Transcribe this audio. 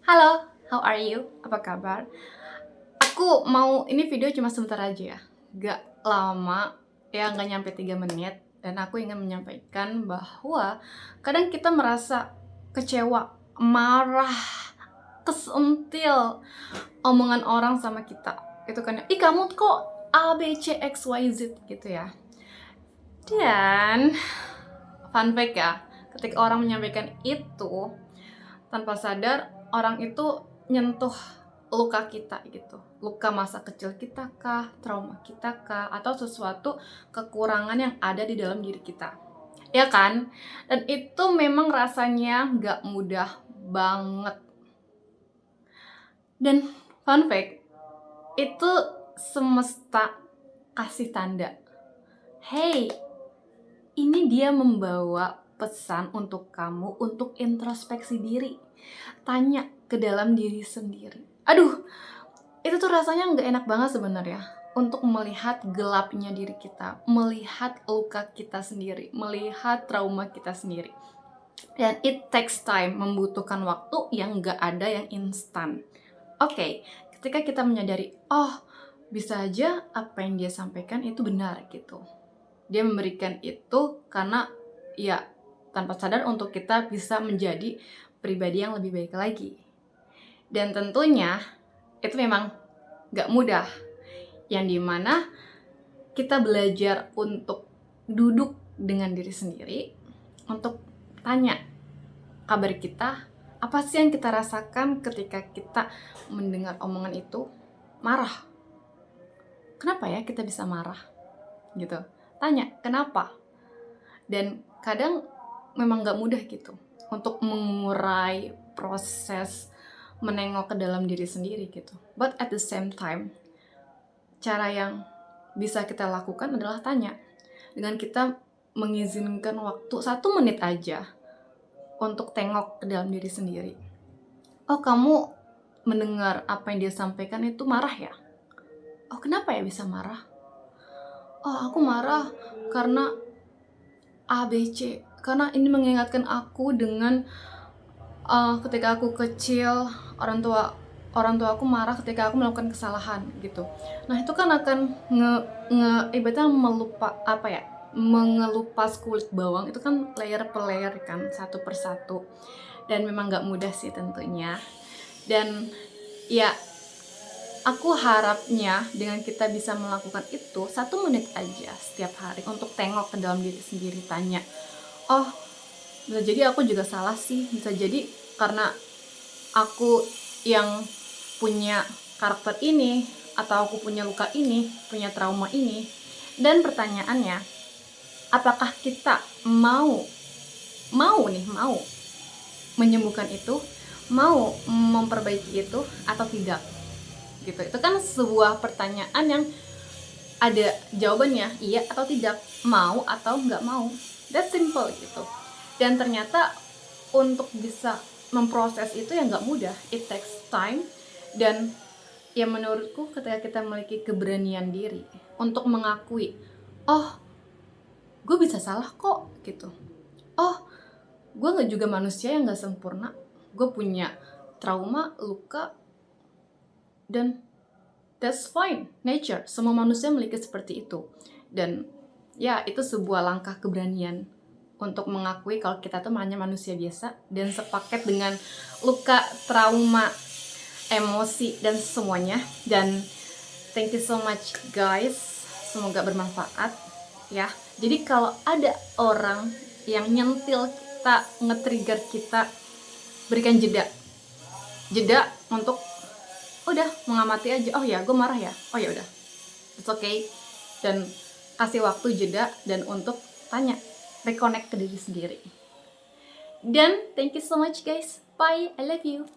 Halo, how are you? Apa kabar? Ini video cuma sebentar aja ya, gak lama, ya gak nyampe 3 menit. Dan aku ingin menyampaikan bahwa kadang kita merasa kecewa, marah, kesentil omongan orang sama kita. Itu kan, ih kamu kok A, B, C, X, Y, Z gitu ya. Dan fun fact ya, ketika orang menyampaikan itu, tanpa sadar orang itu nyentuh luka kita gitu, luka masa kecil kita kah, trauma kita kah, atau sesuatu kekurangan yang ada di dalam diri kita, ya kan? Dan itu memang rasanya gak mudah banget. Dan fun fact, itu semesta kasih tanda, hey, ini dia membawa pesan untuk kamu untuk introspeksi diri. Tanya ke dalam diri sendiri. Aduh, itu tuh rasanya nggak enak banget sebenarnya. Untuk melihat gelapnya diri kita, melihat luka kita sendiri, melihat trauma kita sendiri. Dan it takes time, membutuhkan waktu yang nggak ada yang instan. Oke, ketika kita menyadari, oh bisa aja apa yang dia sampaikan itu benar gitu. Dia memberikan itu karena ya tanpa sadar untuk kita bisa menjadi pribadi yang lebih baik lagi. Dan tentunya itu memang gak mudah, yang dimana kita belajar untuk duduk dengan diri sendiri, untuk tanya kabar kita, apa sih yang kita rasakan ketika kita mendengar omongan itu. Marah, kenapa ya kita bisa marah gitu, tanya kenapa. Dan kadang memang gak mudah gitu untuk mengurai proses menengok ke dalam diri sendiri gitu. But at the same time, cara yang bisa kita lakukan adalah tanya. Dengan kita mengizinkan waktu 1 menit aja untuk tengok ke dalam diri sendiri. Oh, kamu mendengar apa yang dia sampaikan itu marah ya? Oh, kenapa ya bisa marah? Oh, aku marah karena A, B, C. Karena ini mengingatkan aku dengan ketika aku kecil, orang tua aku marah ketika aku melakukan kesalahan gitu. Nah, itu kan akan ibaratnya mengelupas kulit bawang itu kan layer per layer kan, satu persatu. Dan memang gak mudah sih tentunya. Dan ya, aku harapnya dengan kita bisa melakukan itu 1 menit aja setiap hari untuk tengok ke dalam diri sendiri, tanya, oh bisa jadi aku juga salah sih, bisa jadi karena aku yang punya karakter ini, atau aku punya luka ini, punya trauma ini. Dan pertanyaannya, apakah kita mau menyembuhkan itu, mau memperbaiki itu atau tidak gitu. Itu kan sebuah pertanyaan yang ada jawabannya, iya atau tidak, mau atau nggak mau. That's simple gitu. Dan ternyata untuk bisa memproses itu ya nggak mudah, it takes time. Dan ya menurutku ketika kita memiliki keberanian diri untuk mengakui, oh gue bisa salah kok gitu, oh gue nggak juga manusia yang nggak sempurna, gue punya trauma, luka, dan that's fine, nature, semua manusia memiliki seperti itu. Dan ya itu sebuah langkah keberanian untuk mengakui kalau kita tuh hanya manusia biasa dan sepaket dengan luka, trauma, emosi, dan semuanya. Dan thank you so much guys, semoga bermanfaat ya. Jadi kalau ada orang yang nyentil kita, nge-trigger kita, berikan jeda untuk udah mengamati aja. Oh ya, gue marah ya, oh ya udah, it's okay. Dan kasih waktu jeda dan untuk tanya, reconnect ke diri sendiri. Dan thank you so much guys, bye, I love you.